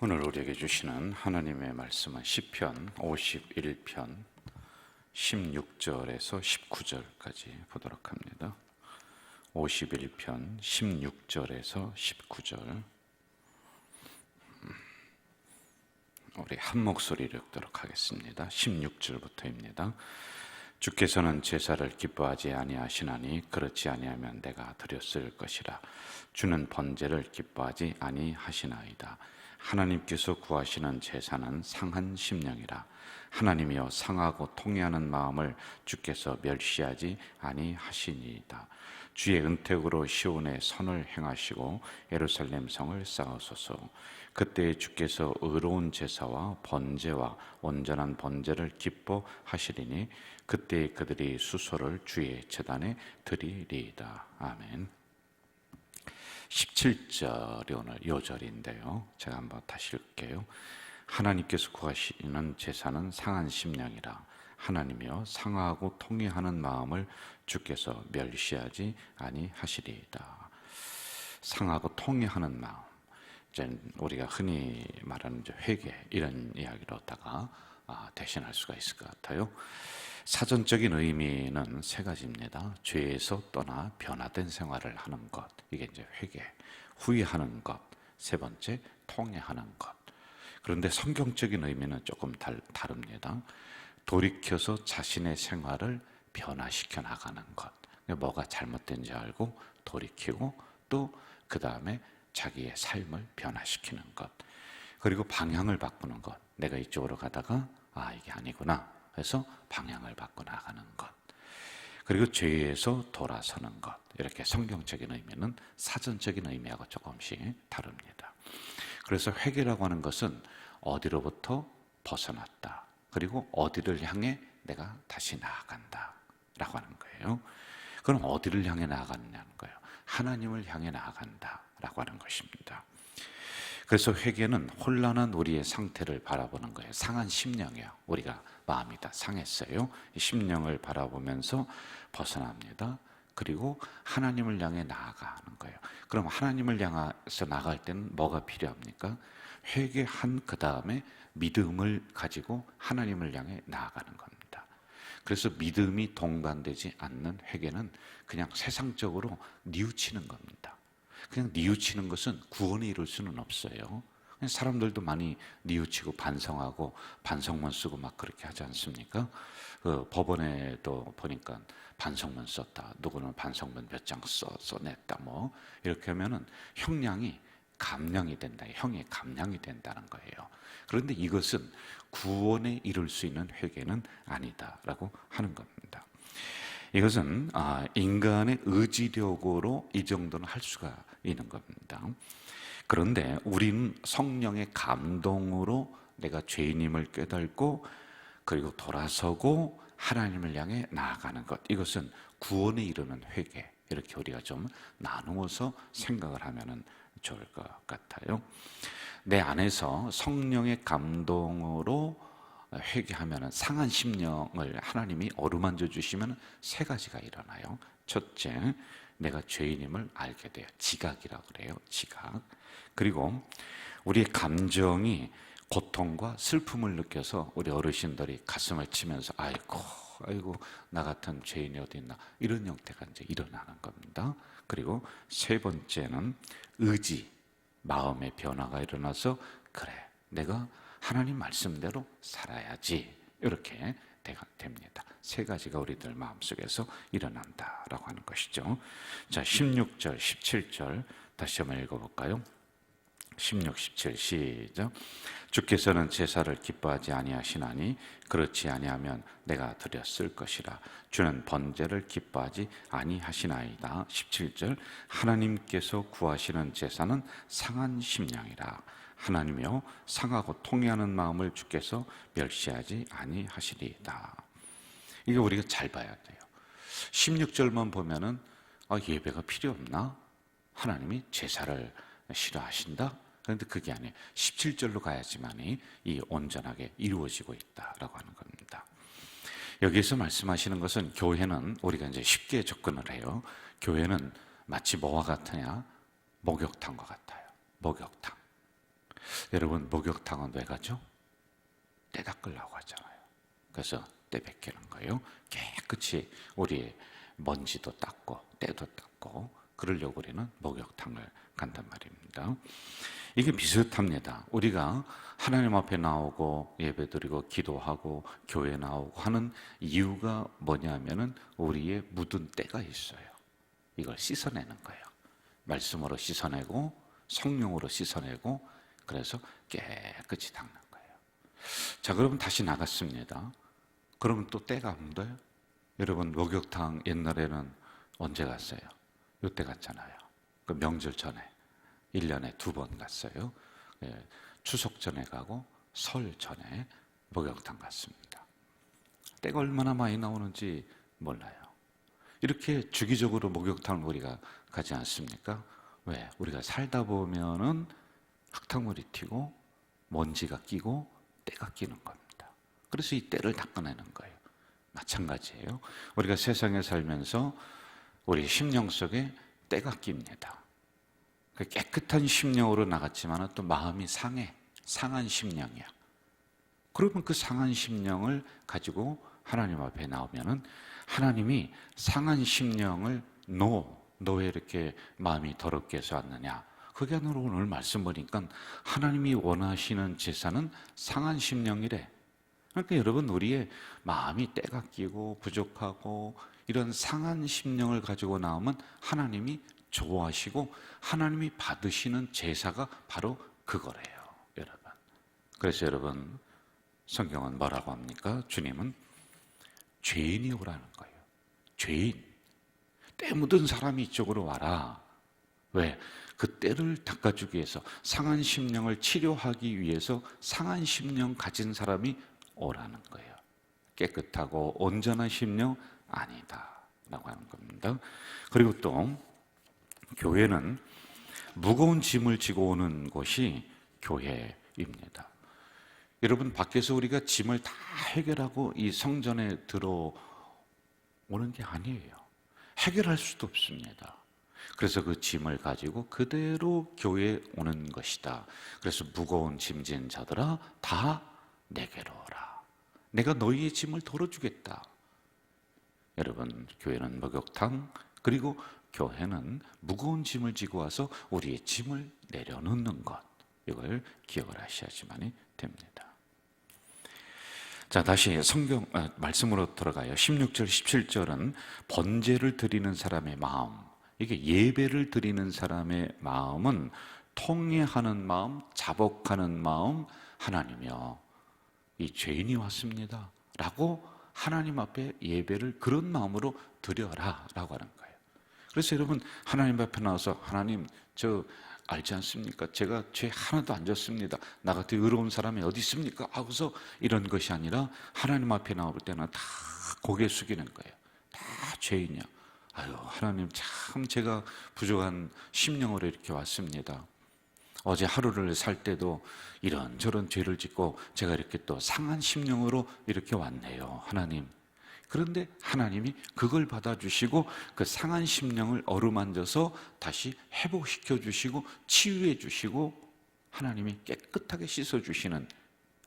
오늘 우리에게 주시는 하나님의 말씀은 시편 51편 16절에서 19절까지 보도록 합니다. 51편 16절에서 19절 우리 한 목소리로 읽도록 하겠습니다. 16절부터입니다. 주께서는 제사를 기뻐하지 아니하시나니 그렇지 아니하면 내가 드렸을 것이라. 주는 번제를 기뻐하지 아니하시나이다. 하나님께서 구하시는 제사는 상한 심령이라. 하나님이여 상하고 통회하는 마음을 주께서 멸시하지 아니하시니이다. 주의 은택으로 시온에 선을 행하시고 예루살렘 성을 쌓으소서. 그때 주께서 의로운 제사와 번제와 온전한 번제를 기뻐하시리니 그때 그들이 수소를 주의 제단에 드리리이다. 아멘. 17절이 오늘 요절인데요, 제가 한번 다시 읽을게요. 하나님께서 구하시는 제사는 상한 심령이라. 하나님이여 상하고 통회하는 마음을 주께서 멸시하지 아니하시리이다. 상하고 통회하는 마음, 이제 우리가 흔히 말하는 회개, 이런 이야기로다가 대신할 수가 있을 것 같아요. 사전적인 의미는 세 가지입니다. 죄에서 떠나 변화된 생활을 하는 것, 이게 이제 회개, 후회하는 것, 세 번째 통회하는 것. 그런데 성경적인 의미는 조금 다릅니다. 돌이켜서 자신의 생활을 변화시켜 나가는 것, 뭐가 잘못된지 알고 돌이키고 또 그 다음에 자기의 삶을 변화시키는 것, 그리고 방향을 바꾸는 것. 내가 이쪽으로 가다가 이게 아니구나 해서 방향을 바꿔 나가는 것, 그리고 죄에서 돌아서는 것. 이렇게 성경적인 의미는 사전적인 의미하고 조금씩 다릅니다. 그래서 회개라고 하는 것은 어디로부터 벗어났다, 그리고 어디를 향해 내가 다시 나아간다 라고 하는 거예요. 그럼 어디를 향해 나아가느냐는 거예요. 하나님을 향해 나아간다 라고 하는 것입니다. 그래서 회개는 혼란한 우리의 상태를 바라보는 거예요. 상한 심령이에요. 우리가 마음이 다 상했어요. 이 심령을 바라보면서 벗어납니다. 그리고 하나님을 향해 나아가는 거예요. 그럼 하나님을 향해서 나갈 때는 뭐가 필요합니까? 회개한 그 다음에 믿음을 가지고 하나님을 향해 나아가는 겁니다. 그래서 믿음이 동반되지 않는 회개는 그냥 세상적으로 뉘우치는 겁니다. 그냥 뉘우치는 것은 구원에 이룰 수는 없어요. 사람들도 많이 뉘우치고 반성하고 반성문 쓰고 막 그렇게 하지 않습니까? 법원에도 보니까 반성문 썼다, 누구는 반성문 몇 장 써냈다, 뭐 이렇게 하면은 형량이 감량이 된다, 형이 감량이 된다는 거예요. 그런데 이것은 구원에 이룰 수 있는 회개는 아니다라고 하는 겁니다. 이것은 인간의 의지력으로 이 정도는 할 수가 있는 겁니다. 그런데 우리는 성령의 감동으로 내가 죄인임을 깨닫고 그리고 돌아서고 하나님을 향해 나아가는 것, 이것은 구원에 이르는 회개, 이렇게 우리가 좀 나누어서 생각을 하면 좋을 것 같아요. 내 안에서 성령의 감동으로 회개하면 상한 심령을 하나님이 어루만져 주시면 세 가지가 일어나요. 첫째, 내가 죄인임을 알게 돼요. 지각이라고 그래요. 지각. 그리고 우리의 감정이 고통과 슬픔을 느껴서 우리 어르신들이 가슴을 치면서 아이고 나 같은 죄인이 어디 있나, 이런 형태가 이제 일어나는 겁니다. 그리고 세 번째는 의지, 마음의 변화가 일어나서 그래, 내가 하나님 말씀대로 살아야지, 이렇게 됩니다. 세 가지가 우리들 마음속에서 일어난다라고 하는 것이죠. 자, 16절, 17절 다시 한번 읽어볼까요? 16, 17 시작. 주께서는 제사를 기뻐하지 아니하시나니 그렇지 아니하면 내가 드렸을 것이라. 주는 번제를 기뻐하지 아니하시나이다. 17절. 하나님께서 구하시는 제사는 상한 심령이라. 하나님이여 상하고 통회하는 마음을 주께서 멸시하지 아니하시리이다. 이게 우리가 잘 봐야 돼요. 16절만 보면은 예배가 필요 없나? 하나님이 제사를 싫어하신다? 그런데 그게 아니에요. 17절로 가야지만이 이 온전하게 이루어지고 있다라고 하는 겁니다. 여기에서 말씀하시는 것은, 교회는 우리가 이제 쉽게 접근을 해요. 교회는 마치 뭐와 같으냐? 목욕탕과 같아요. 목욕탕. 여러분, 목욕탕은 왜 가죠? 때 닦으려고 하잖아요. 그래서 때 닦이는 거예요. 깨끗이 우리의 먼지도 닦고 때도 닦고 그러려고 우리는 목욕탕을 간단 말입니다. 이게 비슷합니다. 우리가 하나님 앞에 나오고 예배드리고 기도하고 교회 나오고 하는 이유가 뭐냐면은 우리의 묻은 때가 있어요. 이걸 씻어내는 거예요. 말씀으로 씻어내고 성령으로 씻어내고 그래서 깨끗이 닦는 거예요. 자, 그러면 다시 나갔습니다. 그러면 또 때가 묻어요? 여러분, 목욕탕 옛날에는 언제 갔어요? 요때 갔잖아요. 그 명절 전에 1년에 2번 갔어요. 추석 전에 가고 설 전에 목욕탕 갔습니다. 때가 얼마나 많이 나오는지 몰라요. 이렇게 주기적으로 목욕탕을 우리가 가지 않습니까? 왜? 우리가 살다 보면은 흙탕물이 튀고 먼지가 끼고 때가 끼는 겁니다. 그래서 이 때를 닦아내는 거예요. 마찬가지예요. 우리가 세상에 살면서 우리 심령 속에 때가 낍니다. 깨끗한 심령으로 나갔지만 또 마음이 상한 심령이야. 그러면 그 상한 심령을 가지고 하나님 앞에 나오면은 하나님이 상한 심령을 너 왜 이렇게 마음이 더럽게 해서 왔느냐? 그게 아니라 오늘 말씀 보니까 하나님이 원하시는 제사는 상한 심령이래. 그러니까 여러분, 우리의 마음이 때가 끼고 부족하고 이런 상한 심령을 가지고 나오면 하나님이 좋아하시고 하나님이 받으시는 제사가 바로 그거래요, 여러분. 그래서 여러분, 성경은 뭐라고 합니까? 주님은 죄인이 오라는 거예요. 죄인. 때 묻은 사람이 이쪽으로 와라. 왜? 그 때를 닦아주기 위해서, 상한 심령을 치료하기 위해서 상한 심령 가진 사람이 오라는 거예요. 깨끗하고 온전한 심령 아니다 라고 하는 겁니다. 그리고 또 교회는 무거운 짐을 지고 오는 곳이 교회입니다. 여러분, 밖에서 우리가 짐을 다 해결하고 이 성전에 들어오는 게 아니에요. 해결할 수도 없습니다. 그래서 그 짐을 가지고 그대로 교회에 오는 것이다. 그래서 무거운 짐진 자들아 다 내게로 오라. 내가 너희의 짐을 덜어주겠다. 여러분, 교회는 목욕탕, 그리고 교회는 무거운 짐을 지고 와서 우리의 짐을 내려놓는 것, 이걸 기억을 하셔야지만이 됩니다. 자, 다시 성경 말씀으로 들어가요. 16절, 17절은 번제를 드리는 사람의 마음, 이게 예배를 드리는 사람의 마음은 통회하는 마음, 자복하는 마음, 하나님이여 이 죄인이 왔습니다 라고 하나님 앞에 예배를 그런 마음으로 드려라 라고 하는 거예요. 그래서 여러분, 하나님 앞에 나와서 하나님, 저 알지 않습니까? 제가 죄 하나도 안 졌습니다. 나 같은 의로운 사람이 어디 있습니까? 하고서 이런 것이 아니라 하나님 앞에 나올 때는 다 고개 숙이는 거예요. 다 죄인이야. 아유, 하나님, 참 제가 부족한 심령으로 이렇게 왔습니다. 어제 하루를 살 때도 이런저런 죄를 짓고 제가 이렇게 또 상한 심령으로 이렇게 왔네요, 하나님. 그런데 하나님이 그걸 받아주시고 그 상한 심령을 어루만져서 다시 회복시켜 주시고 치유해 주시고 하나님이 깨끗하게 씻어주시는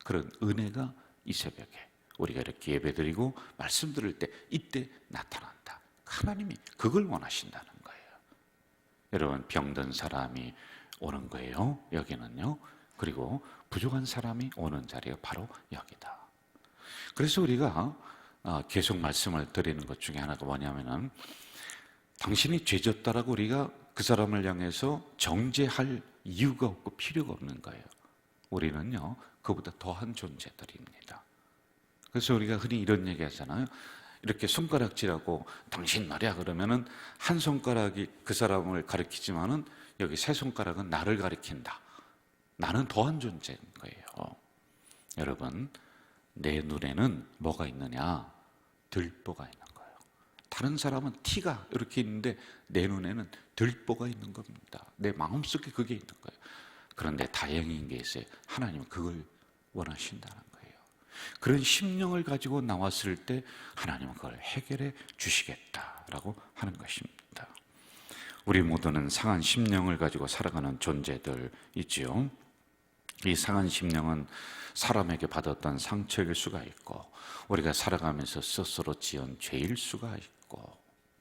그런 은혜가 이 새벽에 우리가 이렇게 예배드리고 말씀 들을 때 이때 나타난다. 하나님이 그걸 원하신다는 거예요. 여러분, 병든 사람이 오는 거예요, 여기는요. 그리고 부족한 사람이 오는 자리가 바로 여기다. 그래서 우리가 계속 말씀을 드리는 것 중에 하나가 뭐냐면은 당신이 죄졌다라고 우리가 그 사람을 향해서 정죄할 이유가 없고 필요가 없는 거예요. 우리는요, 그보다 더한 존재들입니다. 그래서 우리가 흔히 이런 얘기 하잖아요. 이렇게 손가락질하고 당신 말이야 그러면은 한 손가락이 그 사람을 가리키지만은 여기 세 손가락은 나를 가리킨다. 나는 더한 존재인 거예요. 여러분, 내 눈에는 뭐가 있느냐? 들보가 있는 거예요. 다른 사람은 티가 이렇게 있는데 내 눈에는 들보가 있는 겁니다. 내 마음속에 그게 있는 거예요. 그런데 다행인 게 있어요. 하나님은 그걸 원하신다는 거예요. 그런 심령을 가지고 나왔을 때 하나님은 그걸 해결해 주시겠다라고 하는 것입니다. 우리 모두는 상한 심령을 가지고 살아가는 존재들이지요. 이 상한 심령은 사람에게 받았던 상처일 수가 있고, 우리가 살아가면서 스스로 지은 죄일 수가 있고,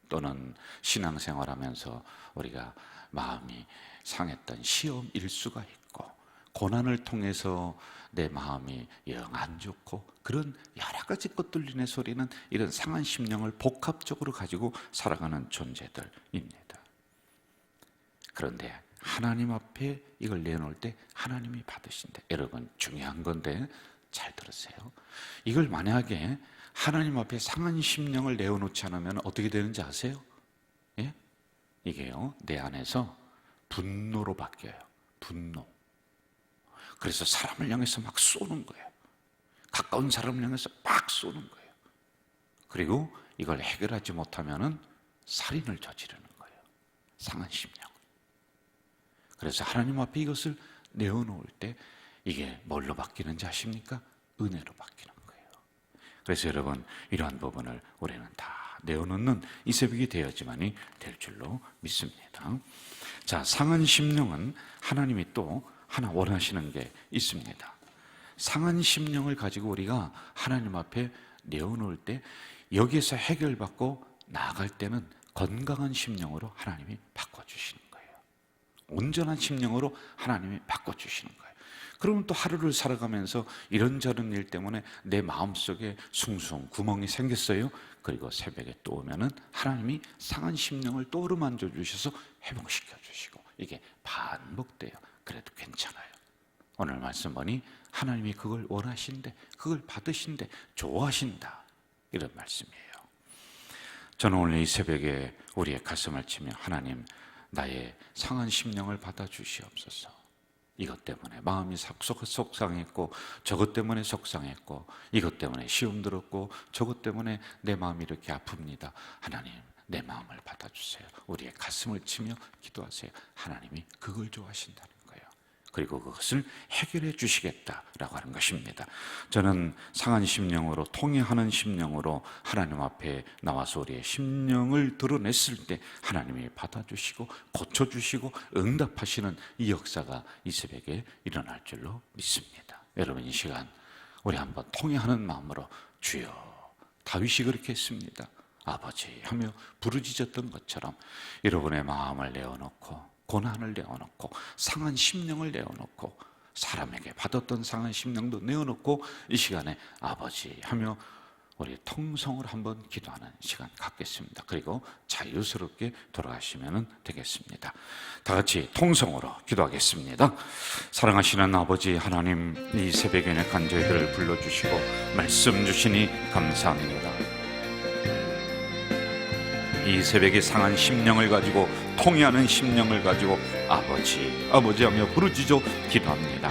또는 신앙생활하면서 우리가 마음이 상했던 시험일 수가 있고, 고난을 통해서 내 마음이 영 안 좋고, 그런 여러 가지 것들 인해서 우리는 이런 상한 심령을 복합적으로 가지고 살아가는 존재들입니다. 그런데 하나님 앞에 이걸 내놓을 때 하나님이 받으신대. 여러분, 중요한 건데 잘 들으세요. 이걸 만약에 하나님 앞에 상한 심령을 내어놓지 않으면 어떻게 되는지 아세요? 예? 이게요, 내 안에서 분노로 바뀌어요. 분노. 그래서 사람을 향해서 막 쏘는 거예요. 가까운 사람을 향해서 막 쏘는 거예요. 그리고 이걸 해결하지 못하면은 살인을 저지르는 거예요. 상한 심령. 그래서 하나님 앞에 이것을 내어놓을 때 이게 뭘로 바뀌는지 아십니까? 은혜로 바뀌는 거예요. 그래서 여러분, 이러한 부분을 우리는 다 내어놓는 이 새벽이 되어야지만이 될 줄로 믿습니다. 자, 상한 심령은 하나님이 또 하나 원하시는 게 있습니다. 상한 심령을 가지고 우리가 하나님 앞에 내어놓을 때 여기에서 해결받고 나아갈 때는 건강한 심령으로 하나님이 바꿔주시는 거예요. 온전한 심령으로 하나님이 바꿔주시는 거예요. 그러면 또 하루를 살아가면서 이런저런 일 때문에 내 마음속에 숭숭 구멍이 생겼어요. 그리고 새벽에 또 오면은 하나님이 상한 심령을 또 어루만져 주셔서 회복시켜 주시고, 이게 반복돼요. 그래도 괜찮아요. 오늘 말씀 보니 하나님이 그걸 원하신대, 그걸 받으신대, 좋아하신다, 이런 말씀이에요. 저는 오늘 이 새벽에 우리의 가슴을 치며, 하나님, 나의 상한 심령을 받아주시옵소서. 이것 때문에 마음이 속상했고, 저것 때문에 속상했고, 이것 때문에 시험 들었고, 저것 때문에 내 마음이 이렇게 아픕니다. 하나님, 내 마음을 받아주세요. 우리의 가슴을 치며 기도하세요. 하나님이 그걸 좋아하신다는 거예요. 그리고 그것을 해결해 주시겠다라고 하는 것입니다. 저는 상한 심령으로, 통회하는 심령으로 하나님 앞에 나와서 우리의 심령을 드러냈을 때 하나님이 받아주시고 고쳐주시고 응답하시는 이 역사가 이 새벽에 일어날 줄로 믿습니다. 여러분, 이 시간 우리 한번 통회하는 마음으로, 주여, 다윗이 그렇게 했습니다. 아버지 하며 부르짖었던 것처럼 여러분의 마음을 내어놓고, 고난을 내어놓고, 상한 심령을 내어놓고, 사람에게 받았던 상한 심령도 내어놓고, 이 시간에 아버지 하며 우리 통성을 한번 기도하는 시간 갖겠습니다. 그리고 자유스럽게 돌아가시면 되겠습니다. 다 같이 통성으로 기도하겠습니다. 사랑하시는 아버지 하나님, 이 새벽에 약한 저희들을 불러주시고 말씀 주시니 감사합니다. 이 새벽에 상한 심령을 가지고, 통회하는 심령을 가지고 아버지, 아버지 하며 부르짖어 기도합니다.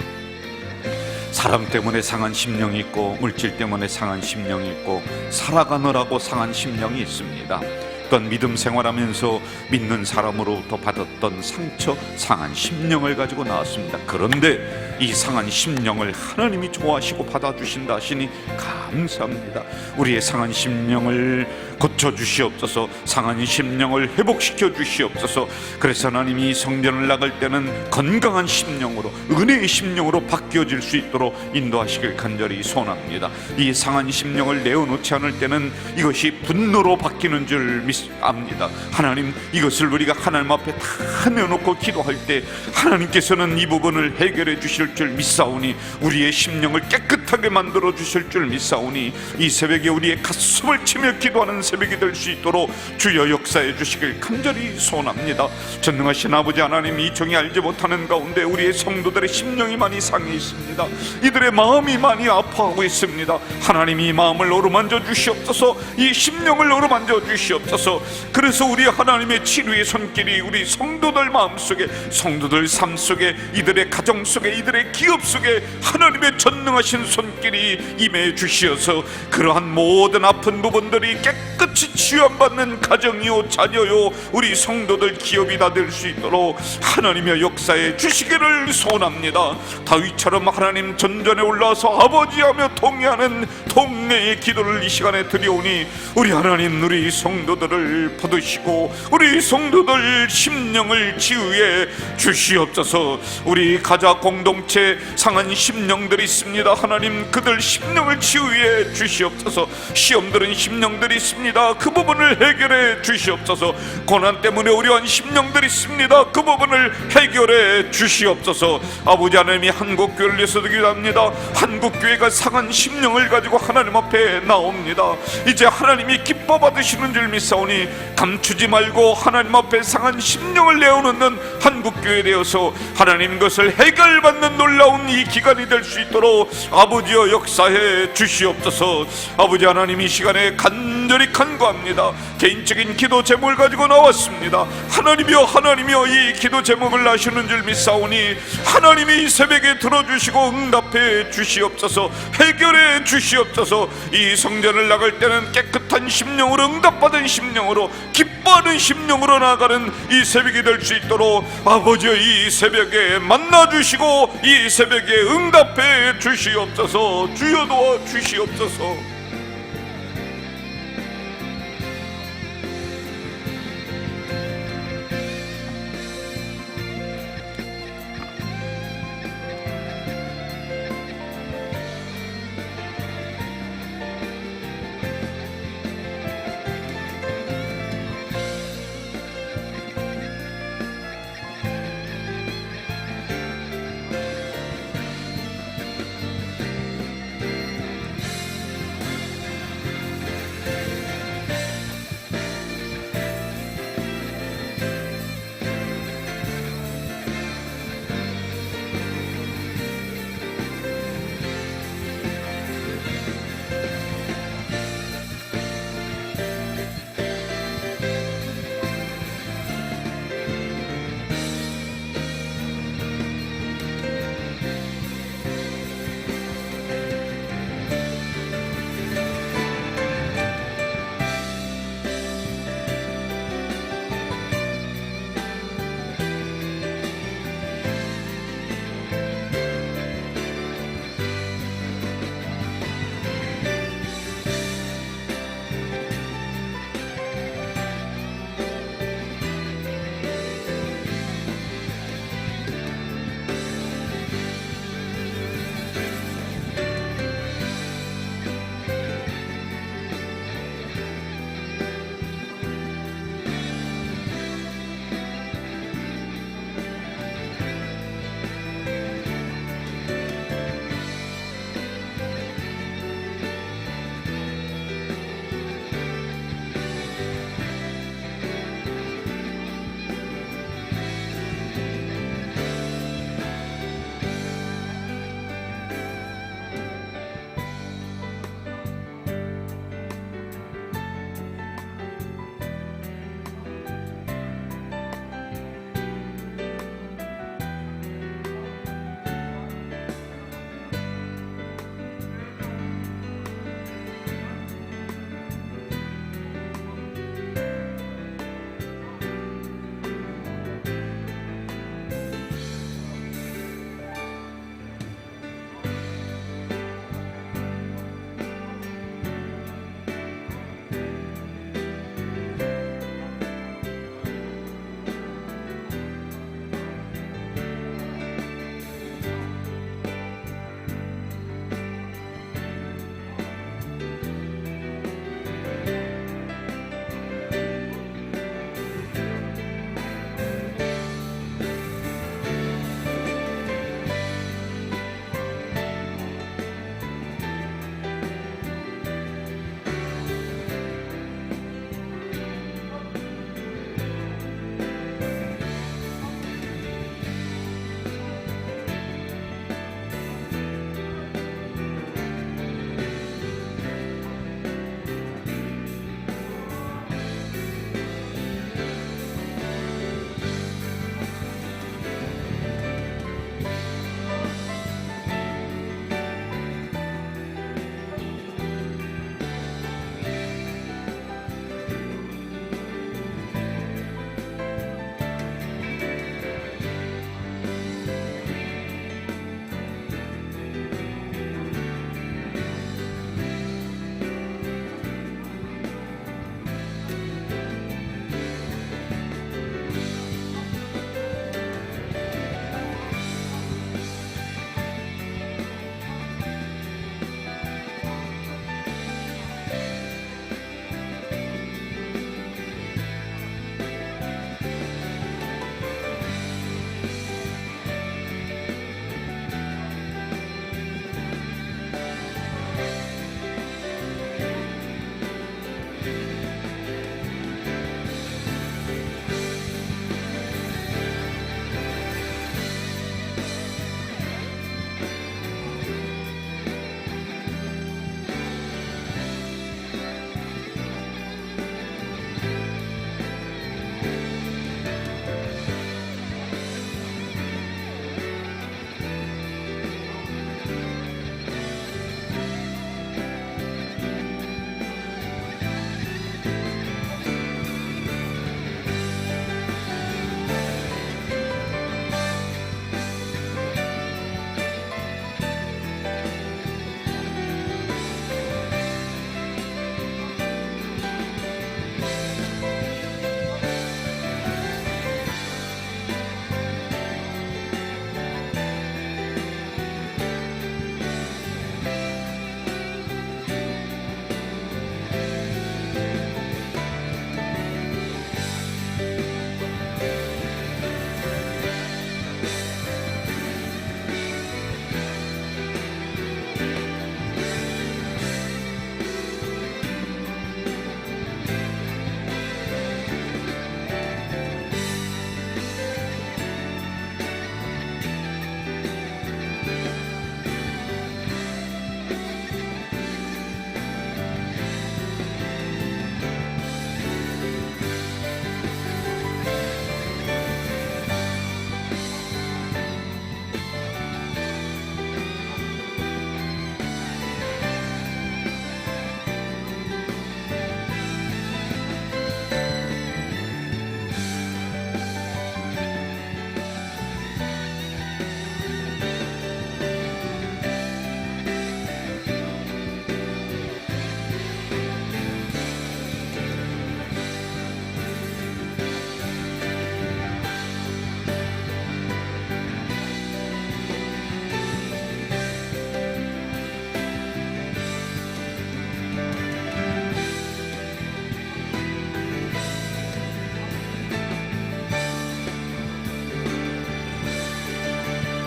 사람 때문에 상한 심령이 있고, 물질 때문에 상한 심령이 있고, 살아가느라고 상한 심령이 있습니다. 그건 믿음 생활하면서 믿는 사람으로부터 받았던 상처, 상한 심령을 가지고 나왔습니다. 그런데 이 상한 심령을 하나님이 좋아하시고 받아주신다 하시니 감사합니다. 우리의 상한 심령을 고쳐주시옵소서, 상한 심령을 회복시켜 주시옵소서. 그래서 하나님이 성전을 나갈 때는 건강한 심령으로, 은혜의 심령으로 바뀌어질 수 있도록 인도하시길 간절히 소원합니다. 이 상한 심령을 내어놓지 않을 때는 이것이 분노로 바뀌는 줄 압니다. 하나님, 이것을 우리가 하나님 앞에 다 내어놓고 기도할 때 하나님께서는 이 부분을 해결해 주실 줄 믿사오니, 우리의 심령을 깨끗하게 만들어 주실 줄 믿사오니, 이 새벽에 우리의 가슴을 치며 기도하는 새벽이 될 수 있도록 주여 역사해 주시길 간절히 소원합니다. 전능하신 아버지 하나님, 이 종이 알지 못하는 가운데 우리의 성도들의 심령이 많이 상해 있습니다. 이들의 마음이 많이 아파하고 있습니다. 하나님이 이 마음을 어루만져 주시옵소서, 이 심령을 어루만져 주시옵소서. 그래서 우리 하나님의 치료의 손길이 우리 성도들 마음속에, 성도들 삶 속에, 이들의 가정 속에, 이들의 기업 속에 하나님의 전능하신 손길이 임해 주시어서 그러한 모든 아픈 부분들이 깨끗 깨끗이 치유받는 가정이요 자녀요 우리 성도들 기업이 다 될 수 있도록 하나님의 역사에 주시기를 소원합니다. 다윗처럼 하나님 전전에 올라서 아버지하며 통회하는 통회의 기도를 이 시간에 드리오니 우리 하나님 우리 성도들을 받으시고 우리 성도들 심령을 치유해 주시옵소서. 우리 가자 공동체 상한 심령들이 있습니다. 하나님 그들 심령을 치유해 주시옵소서. 시험들은 심령들이 있습니다. 그 부분을 해결해 주시옵소서. 고난 때문에 어려운 심령들이 있습니다. 그 부분을 해결해 주시옵소서. 아버지 하나님이 한국교회를 위해서도 기도합니다. 한국교회가 상한 심령을 가지고 하나님 앞에 나옵니다. 이제 하나님이 기뻐 받으시는 줄 믿사오니 감추지 말고 하나님 앞에 상한 심령을 내어놓는 한국교회 되어서 하나님 것을 해결받는 놀라운 이 기간이 될 수 있도록 아버지여 역사해 주시옵소서. 아버지 하나님 이 시간에 간절히 간구합니다. 개인적인 기도 제목을 가지고 나왔습니다. 하나님이여 이 기도 제목을 아시는 줄 믿사오니 하나님이 이 새벽에 들어주시고 응답해 주시옵소서. 해결해 주시옵소서. 이 성전을 나갈 때는 깨끗한 심령으로 응답받은 심령으로 기뻐하는 심령으로 나가는 이 새벽이 될 수 있도록 아버지여 이 새벽에 만나주시고 이 새벽에 응답해 주시옵소서. 주여 도와 주시옵소서.